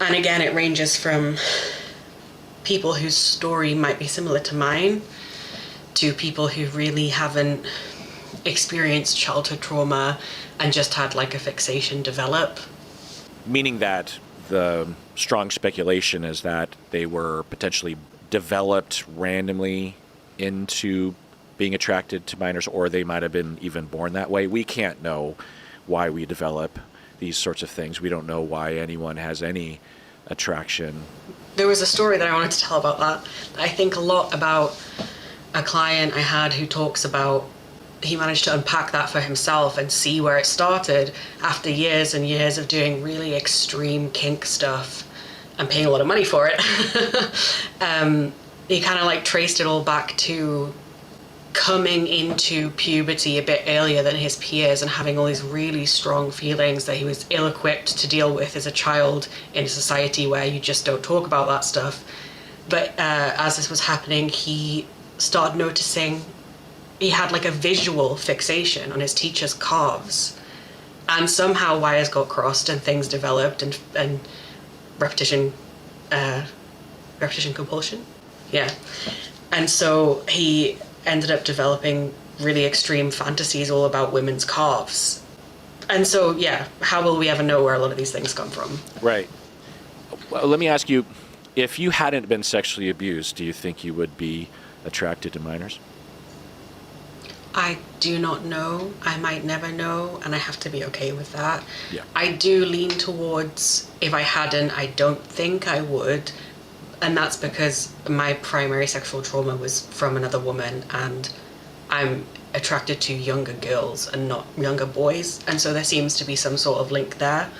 And again, it ranges from people whose story might be similar to mine to people who really haven't experienced childhood trauma and just had like a fixation develop. Meaning that the strong speculation is that they were potentially developed randomly into being attracted to minors, or they might have been even born that way. We can't know why we develop these sorts of things. We don't know why anyone has any attraction. There was a story that I wanted to tell about that. I think a lot about a client I had who talks about he managed to unpack that for himself and see where it started after years and years of doing really extreme kink stuff and paying a lot of money for it. He kind of like traced it all back to coming into puberty a bit earlier than his peers and having all these really strong feelings that he was ill-equipped to deal with as a child in a society where you just don't talk about that stuff. But as this was happening, he started noticing he had like a visual fixation on his teacher's calves, and somehow wires got crossed and things developed, and repetition compulsion. Yeah. And so he ended up developing really extreme fantasies all about women's calves. And so, yeah, how will we ever know where a lot of these things come from? Right. Well, let me ask you, if you hadn't been sexually abused, do you think you would be attracted to minors? I do not know. I might never know, and I have to be okay with that. Yeah. I do lean towards, if I hadn't, I don't think I would. And that's because my primary sexual trauma was from another woman, and I'm attracted to younger girls and not younger boys. And so there seems to be some sort of link there.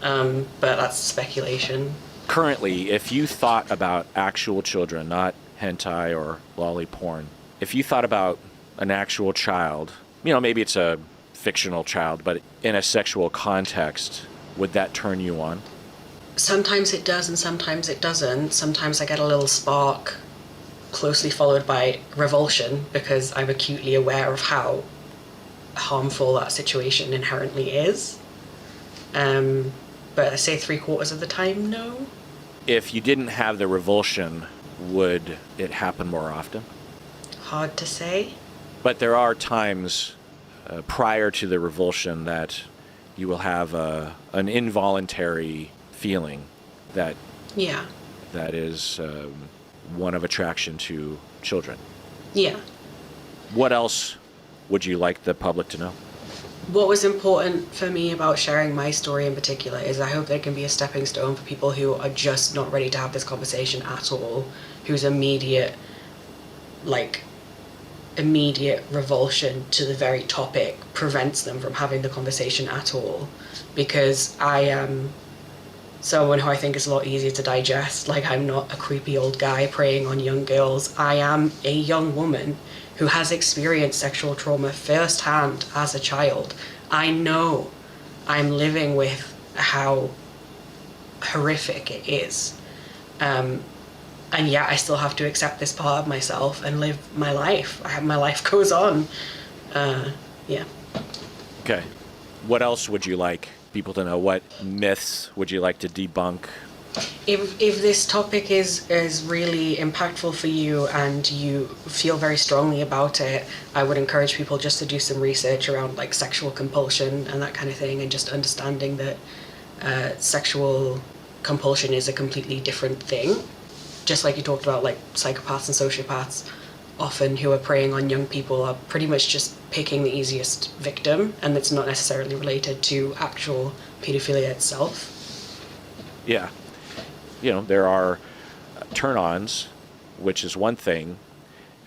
But that's speculation. Currently, if you thought about actual children, not hentai or lolly porn, if you thought about an actual child, maybe it's a fictional child, but in a sexual context, would that turn you on? Sometimes it does and sometimes it doesn't. Sometimes I get a little spark, closely followed by revulsion, because I'm acutely aware of how harmful that situation inherently is. But I say 3/4 of the time, no. If you didn't have the revulsion, would it happen more often? Hard to say. But there are times prior to the revulsion that you will have an involuntary feeling that is one of attraction to children. Yeah. What else would you like the public to know? What was important for me about sharing my story in particular is I hope there can be a stepping stone for people who are just not ready to have this conversation at all, whose immediate revulsion to the very topic prevents them from having the conversation at all. Because I am someone who I think is a lot easier to digest. Like, I'm not a creepy old guy preying on young girls. I am a young woman who has experienced sexual trauma firsthand as a child. I know I'm living with how horrific it is. And yet I still have to accept this part of myself and live my life. My life goes on. Yeah. Okay. What else would you like people to know? What myths would you like to debunk? If this topic is really impactful for you and you feel very strongly about it, I would encourage people just to do some research around like sexual compulsion and that kind of thing, and just understanding that sexual compulsion is a completely different thing. Just like you talked about, like psychopaths and sociopaths often who are preying on young people are pretty much just picking the easiest victim, and it's not necessarily related to actual pedophilia itself. Yeah. There are turn-ons, which is one thing,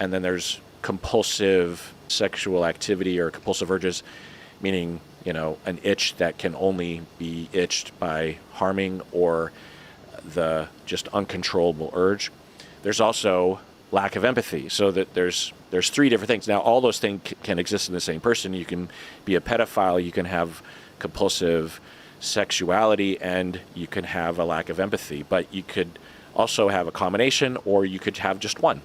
and then there's compulsive sexual activity or compulsive urges, meaning, an itch that can only be itched by harming or the just uncontrollable urge. There's also lack of empathy, so that there's three different things. Now, all those things can exist in the same person. You can be a pedophile, you can have compulsive sexuality, and you can have a lack of empathy, but you could also have a combination, or you could have just one.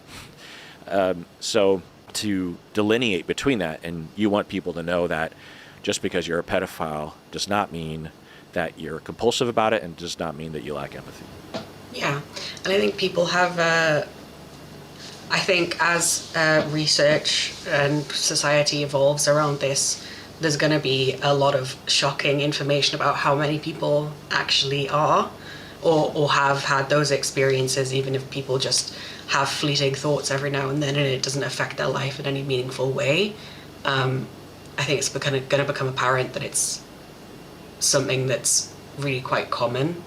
So to delineate between that, and you want people to know that just because you're a pedophile does not mean that you're compulsive about it, and does not mean that you lack empathy. Yeah, and I think people have, I think as research and society evolves around this, there's going to be a lot of shocking information about how many people actually are or have had those experiences, even if people just have fleeting thoughts every now and then and it doesn't affect their life in any meaningful way. I think it's going to become apparent that it's something that's really quite common.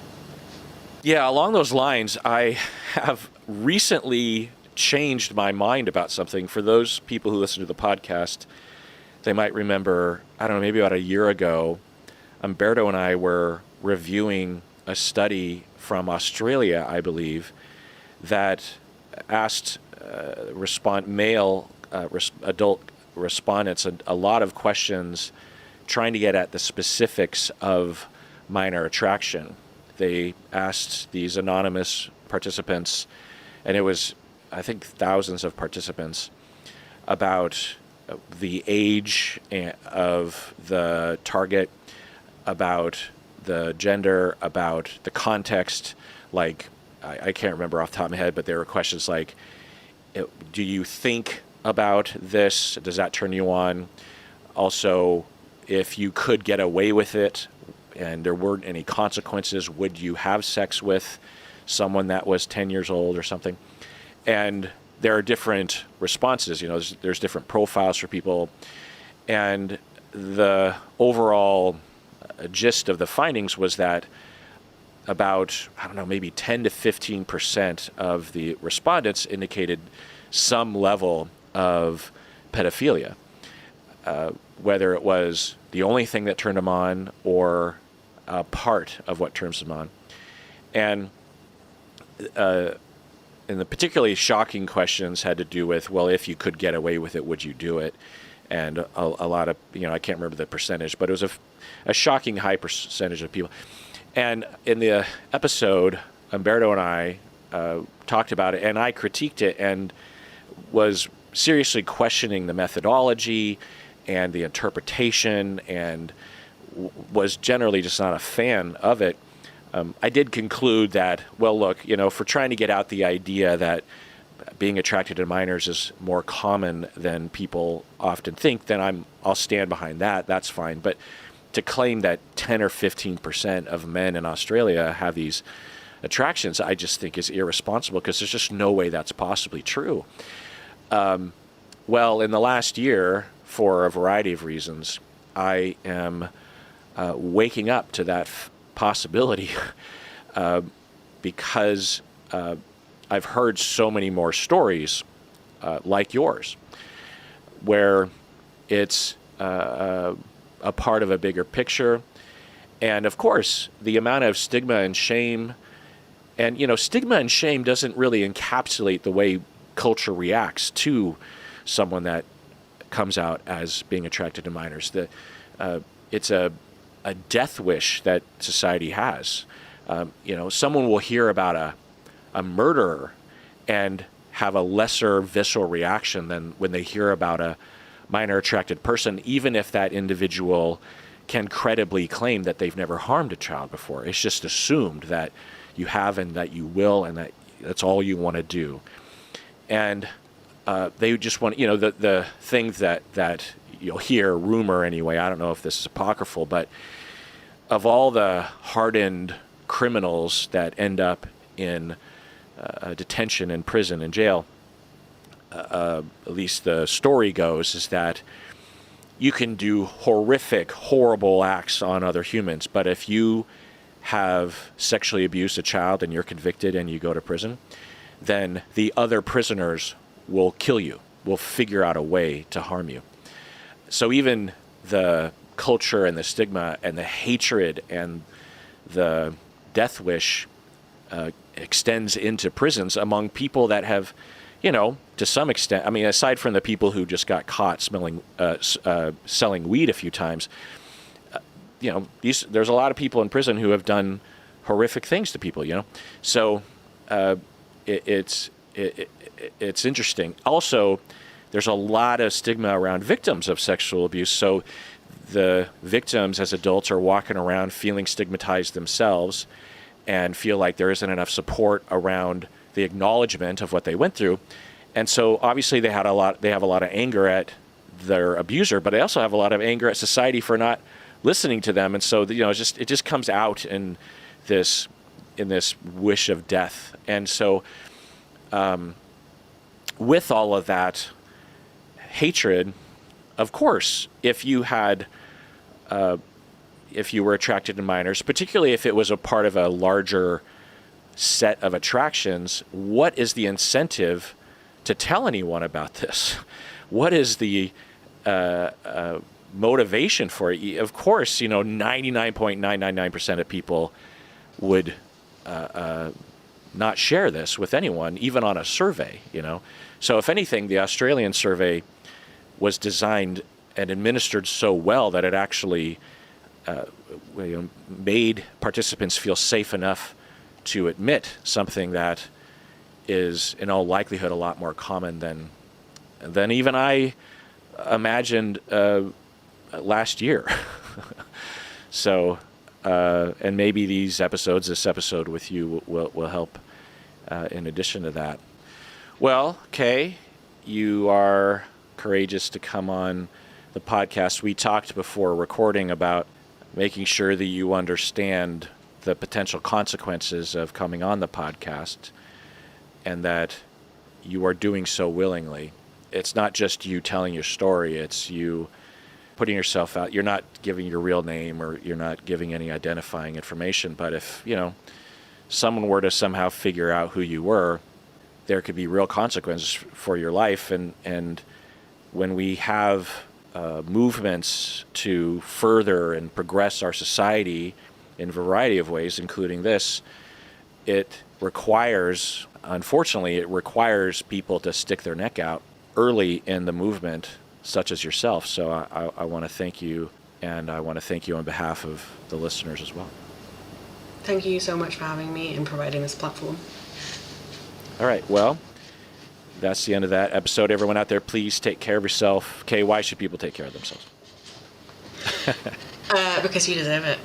Yeah, along those lines, I have recently changed my mind about something. For those people who listen to the podcast, they might remember, I don't know, maybe about a year ago, Umberto and I were reviewing a study from Australia, I believe, that asked adult respondents a lot of questions trying to get at the specifics of minor attraction. They asked these anonymous participants, and it was, I think, thousands of participants, about the age of the target, about the gender, about the context. Like, I can't remember off the top of my head, but there were questions like, do you think about this? Does that turn you on? Also, if you could get away with it and there weren't any consequences, would you have sex with someone that was 10 years old or something? And there are different responses. There's different profiles for people. And the overall gist of the findings was that about, I don't know, maybe 10 to 15% of the respondents indicated some level of pedophilia, whether it was the only thing that turned them on or a part of what turns them on. And the particularly shocking questions had to do with, well, if you could get away with it, would you do it? And a lot of, I can't remember the percentage, but it was a shocking high percentage of people. And in the episode, Umberto and I talked about it, and I critiqued it and was seriously questioning the methodology and the interpretation, and was generally just not a fan of it. I did conclude that, well, look, for trying to get out the idea that being attracted to minors is more common than people often think, then I'll stand behind that. That's fine. But to claim that 10 or 15% of men in Australia have these attractions, I just think is irresponsible, because there's just no way that's possibly true. Well, in the last year, for a variety of reasons, I am waking up to that possibility because I've heard so many more stories like yours, where it's a part of a bigger picture. And of course, the amount of stigma and shame, and stigma and shame doesn't really encapsulate the way culture reacts to someone that comes out as being attracted to minors. It's a death wish that society has. Someone will hear about a murderer and have a lesser visceral reaction than when they hear about a minor attracted person, even if that individual can credibly claim that they've never harmed a child before. It's just assumed that you have, and that you will, and that's all you want to do. And they just want, the things that you'll hear, rumor anyway, I don't know if this is apocryphal, but of all the hardened criminals that end up in detention and prison and jail, at least the story goes, is that you can do horrific, horrible acts on other humans, but if you have sexually abused a child and you're convicted and you go to prison, then the other prisoners will kill you, will figure out a way to harm you. So even the culture and the stigma and the hatred and the death wish extends into prisons among people that have, to some extent, I mean, aside from the people who just got caught selling weed a few times, there's a lot of people in prison who have done horrific things to people, So it's interesting. Also, there's a lot of stigma around victims of sexual abuse. So the victims as adults are walking around feeling stigmatized themselves and feel like there isn't enough support around the acknowledgement of what they went through. And so obviously they have a lot of anger at their abuser, but they also have a lot of anger at society for not listening to them. And so, it just comes out in this wish of death. And so with all of that hatred, of course, if you were attracted to minors, particularly if it was a part of a larger set of attractions, what is the incentive to tell anyone about this? What is the motivation for it? Of course, 99.999% of people would not share this with anyone, even on a survey, So if anything, the Australian survey was designed and administered so well that it actually made participants feel safe enough to admit something that is in all likelihood a lot more common than even I imagined last year. So, and maybe this episode with you will help in addition to that. Well, Kay, you are courageous to come on the podcast. We talked before recording about making sure that you understand the potential consequences of coming on the podcast and that you are doing so willingly. It's not just you telling your story, it's you putting yourself out. You're not giving your real name or you're not giving any identifying information, but if, someone were to somehow figure out who you were, there could be real consequences for your life. And when we have movements to further and progress our society in a variety of ways, including this, unfortunately, it requires people to stick their neck out early in the movement, such as yourself. So I want to thank you, and I want to thank you on behalf of the listeners as well. Thank you so much for having me and providing this platform. All right, well, that's the end of that episode. Everyone out there, please take care of yourself. Kay, why should people take care of themselves? Because you deserve it.